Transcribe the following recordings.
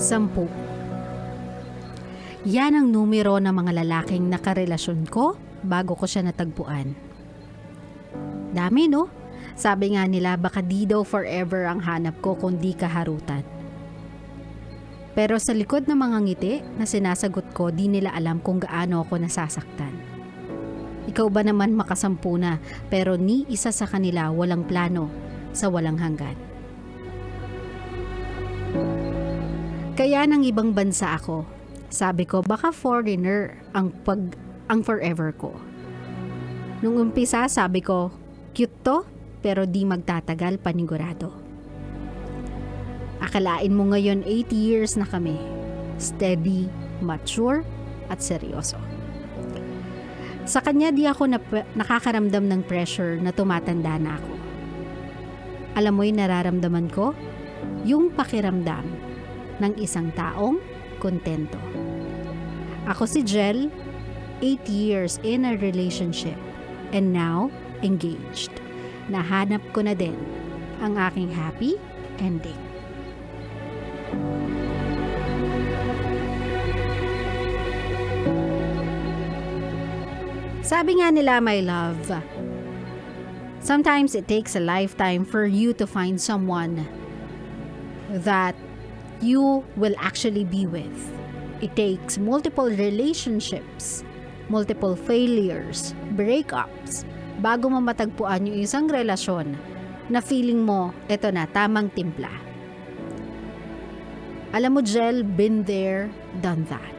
10. Yan ang numero ng mga lalaking nakarelasyon ko bago ko siya natagpuan. Dami, no? Sabi nga nila baka di daw forever ang hanap ko kundi kaharutan. Pero sa likod ng mga ngiti na sinasagot ko, di nila alam kung gaano ako nasasaktan. Ikaw ba naman makasampu na pero ni isa sa kanila walang plano sa walang hanggan. Kaya nang ibang bansa ako, sabi ko baka foreigner ang forever ko. Nung umpisa sabi ko, cute to pero di magtatagal panigurado. Akalain mo ngayon 8 years na kami. Steady, mature, at seryoso. Sa kanya di ako nakakaramdam ng pressure na tumatanda na ako. Alam mo yung nararamdaman ko? Yung pakiramdam ng isang taong kontento. Ako si Jel, 8 years in a relationship and now engaged. Nahanap ko na din ang aking happy ending. Sabi nga nila, my love, sometimes it takes a lifetime for you to find someone that you will actually be with. It takes multiple relationships, multiple failures, breakups, bago mo matagpuan yung isang relasyon na feeling mo, eto na, tamang timpla. Alam mo, Jel, been there, done that.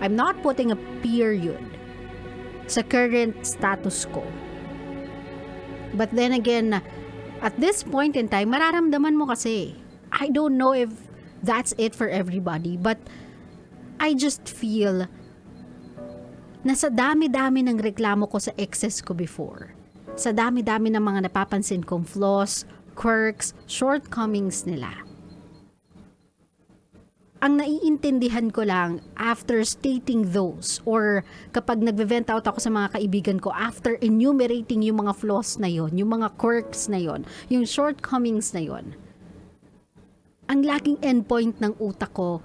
I'm not putting a period sa current status ko. But then again, at this point in time, mararamdaman mo kasi, I don't know if that's it for everybody, but I just feel na sa dami-dami ng reklamo ko sa exes ko before, sa dami-dami ng mga napapansin kong flaws, quirks, shortcomings nila, ang naiintindihan ko lang after stating those or kapag nagve-vent out ako sa mga kaibigan ko after enumerating yung mga flaws na yon, yung mga quirks na yon, yung shortcomings na yon, ang laging endpoint ng utak ko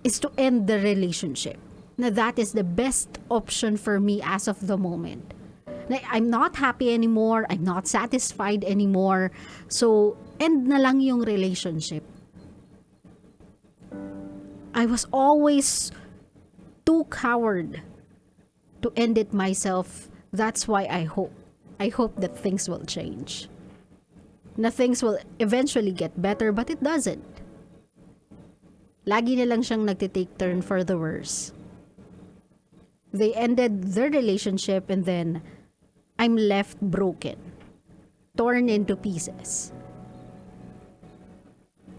is to end the relationship. Na that is the best option for me as of the moment. Na I'm not happy anymore, I'm not satisfied anymore, so end na lang yung relationship. I was always too coward to end it myself. That's why I hope that things will change. Na things will eventually get better, but it doesn't. Lagi na lang siyang nagtitake turn for the worse. They ended their relationship and then I'm left broken, torn into pieces.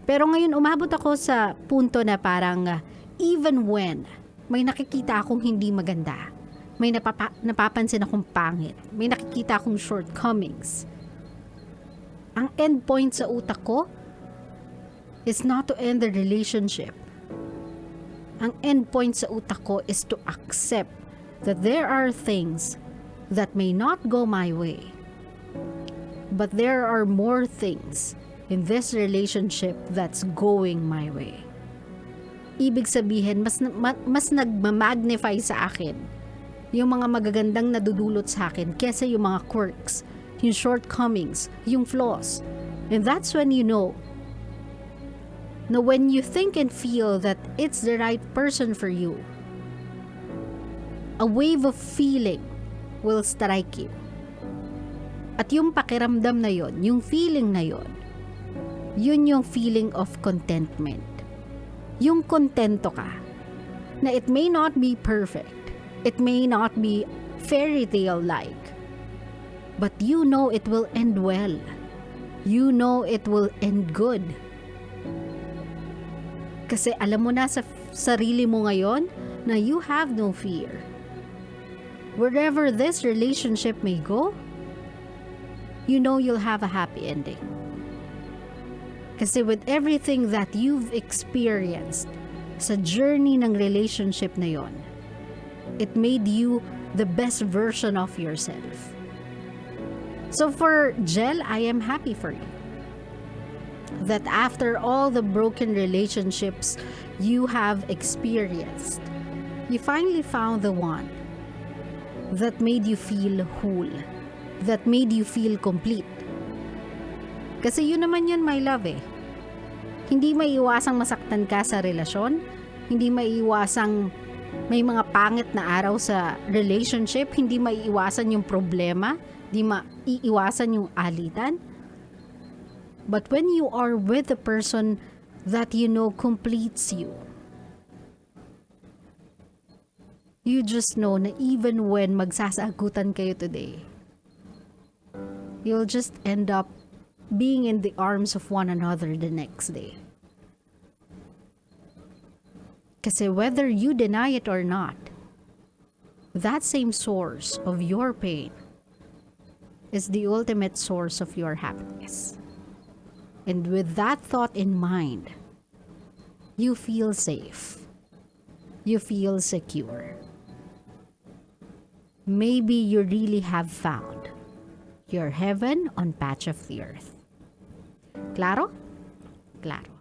Pero ngayon umabot ako sa punto na parang even when may nakikita akong hindi maganda, may napapansin akong pangit, may nakikita akong shortcomings, ang end point sa utak ko is not to end the relationship. Ang end point sa utak ko is to accept that there are things that may not go my way, but there are more things in this relationship that's going my way. Ibig sabihin, mas nagmamagnify sa akin yung mga magagandang nadudulot sa akin kesa yung mga quirks, yung shortcomings, yung flaws. And that's when you know na when you think and feel that it's the right person for you, a wave of feeling will strike you. At yung pakiramdam na yon, yung feeling na yon, yun yung feeling of contentment. Yung kontento ka na it may not be perfect, it may not be fairy tale like, but you know it will end well. You know it will end good. Kasi alam mo na sa sarili mo ngayon na you have no fear. Wherever this relationship may go, you know you'll have a happy ending. Kasi with everything that you've experienced sa journey ng relationship na yon, it made you the best version of yourself. So for Jel, I am happy for you. That after all the broken relationships you have experienced, you finally found the one that made you feel whole, that made you feel complete. Kasi yun naman yun, my love eh. Hindi maiiwasang masaktan ka sa relasyon, hindi maiiwasang may mga pangit na araw sa relationship, hindi maiiwasan yung problema, hindi maiiwasan yung alitan. But when you are with the person that you know completes you, you just know na even when magsasagutan kayo today, you'll just end up being in the arms of one another the next day. Kasi whether you deny it or not, that same source of your pain is the ultimate source of your happiness. And with that thought in mind, you feel safe. You feel secure. Maybe you really have found your heaven on patch of the earth. Claro? Claro.